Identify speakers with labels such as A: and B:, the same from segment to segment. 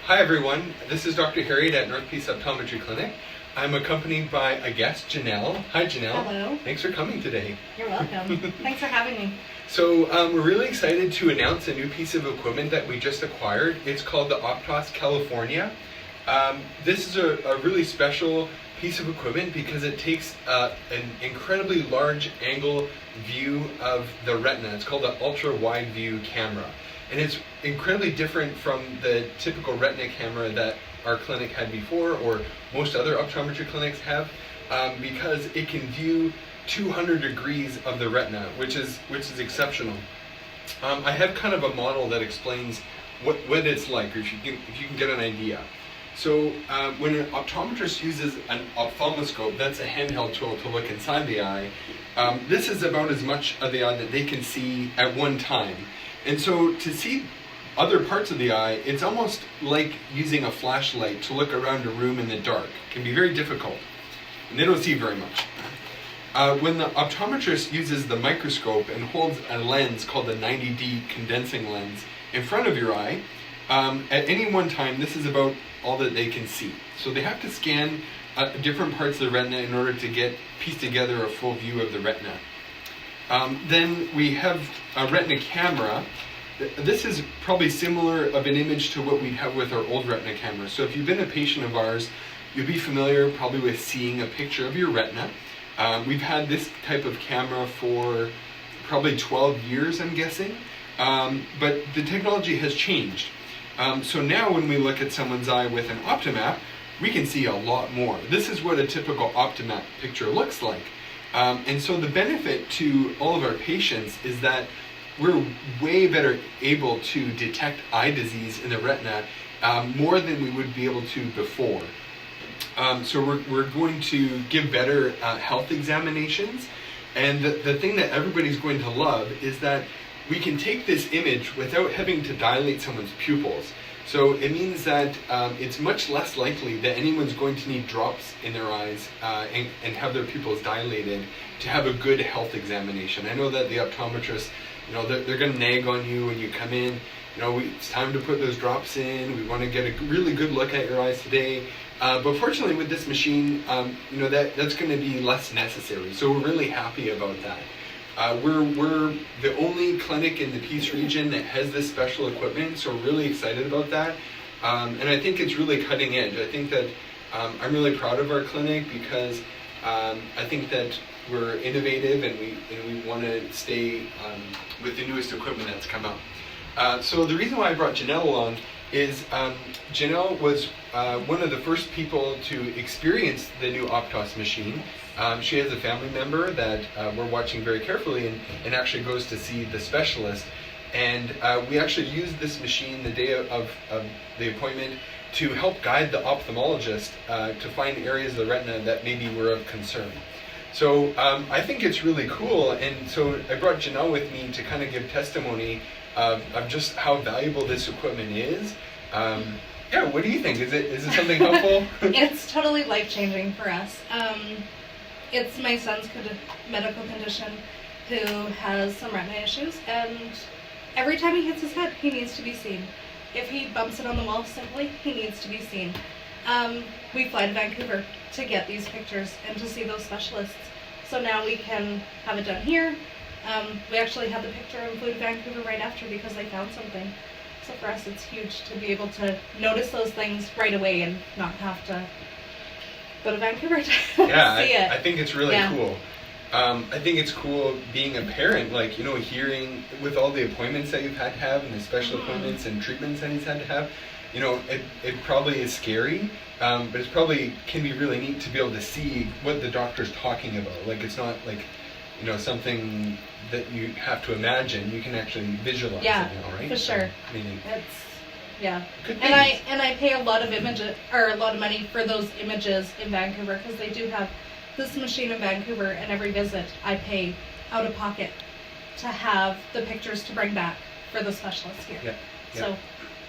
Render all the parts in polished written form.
A: Hi everyone, this is Dr. Harriet at North Peace Optometry Clinic. I'm accompanied by a guest, Janelle. Hi Janelle.
B: Hello.
A: Thanks for coming today.
B: You're welcome. Thanks for having me.
A: So we're really excited to announce a new piece of equipment that we just acquired. It's called the Optos California. This is a really special piece of equipment because it takes an incredibly large angle view of the retina. It's called an ultra wide view camera. And it's incredibly different from the typical retina camera that our clinic had before, or most other optometry clinics have, because it can view 200 degrees of the retina, which is exceptional. I have kind of a model that explains what it's like, if you can get an idea. So when an optometrist uses an ophthalmoscope, that's a handheld tool to look inside the eye, this is about as much of the eye that they can see at one time. And so to see other parts of the eye, it's almost like using a flashlight to look around a room in the dark. It can be very difficult, and they don't see very much. When the optometrist uses the microscope and holds a lens called the 90D condensing lens in front of your eye, at any one time, this is about all that they can see. So they have to scan different parts of the retina in order to piece together a full view of the retina. Then we have a retina camera. This is probably similar of an image to what we'd have with our old retina cameras. So if you've been a patient of ours, you'll be familiar probably with seeing a picture of your retina. We've had this type of camera for probably 12 years, I'm guessing. But the technology has changed. So now when we look at someone's eye with an Optomap, we can see a lot more. This is what a typical Optomap picture looks like. And so the benefit to all of our patients is that we're way better able to detect eye disease in the retina more than we would be able to before. So we're going to give better health examinations. And the thing that everybody's going to love is that we can take this image without having to dilate someone's pupils. So it means that it's much less likely that anyone's going to need drops in their eyes and have their pupils dilated to have a good health examination. I know that the optometrists, they're going to nag on you when you come in. It's time to put those drops in. We want to get a really good look at your eyes today. But fortunately with this machine, that's going to be less necessary. So we're really happy about that. We're the only clinic in the Peace region that has this special equipment, so we're really excited about that. And I think it's really cutting edge. I think that I'm really proud of our clinic because I think that we're innovative and we want to stay with the newest equipment that's come out. So the reason why I brought Janelle along is Janelle was one of the first people to experience the new Optos machine. She has a family member that we're watching very carefully and actually goes to see the specialist. And we actually used this machine the day of the appointment to help guide the ophthalmologist to find areas of the retina that maybe were of concern. So I think it's really cool, and so I brought Janelle with me to kind of give testimony of just how valuable this equipment is. Yeah, what do you think? Is it something helpful?
B: It's totally life-changing for us. It's my son's medical condition who has some retina issues, and every time he hits his head, he needs to be seen. If he bumps it on the wall simply, he needs to be seen. We fly to Vancouver to get these pictures and to see those specialists. So now we can have it done here. We actually had the picture and flew to Vancouver right after because they found something. So for us, it's huge to be able to notice those things right away and not have to go to Vancouver to see it.
A: I think it's really cool. I think it's cool being a parent, hearing with all the appointments that you've had to have and the special appointments and treatments that he's had to have. It probably is scary, but it's probably can be really neat to be able to see what the doctor's talking about. It's not something that you have to imagine. You can actually visualize it now, right?
B: For sure.
A: Good
B: and I pay a lot of money for those images in Vancouver because they do have this machine in Vancouver, and every visit I pay out of pocket to have the pictures to bring back for the specialists here.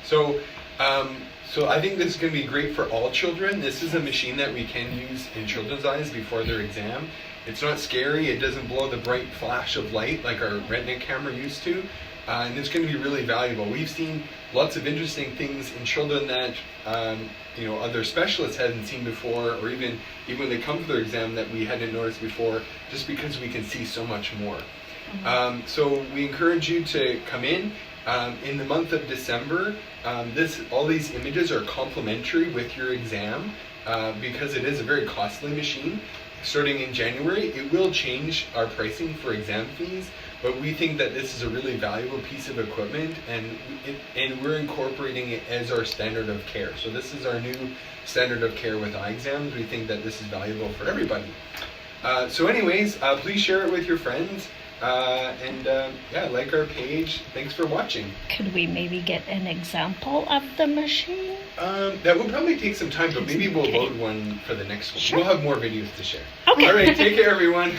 A: So I think this is going to be great for all children. This is a machine that we can use in children's eyes before their exam. It's not scary. It doesn't blow the bright flash of light like our retina camera used to. and it's going to be really valuable. We've seen lots of interesting things in children that other specialists hadn't seen before, or even when they come for their exam that we hadn't noticed before, just because we can see so much more. So we encourage you to come in. In the month of December, all these images are complimentary with your exam because it is a very costly machine. Starting in January, it will change our pricing for exam fees, but we think that this is a really valuable piece of equipment, and we're incorporating it as our standard of care. So this is our new standard of care with eye exams. We think that this is valuable for everybody. So anyways, please share it with your friends. Like our page. Thanks for watching.
C: Could we maybe get an example of the machine?
A: That will probably take some time, but maybe we'll load one for the next one.
C: Sure.
A: We'll have more videos to share.
C: Okay.
A: All right, take care, everyone.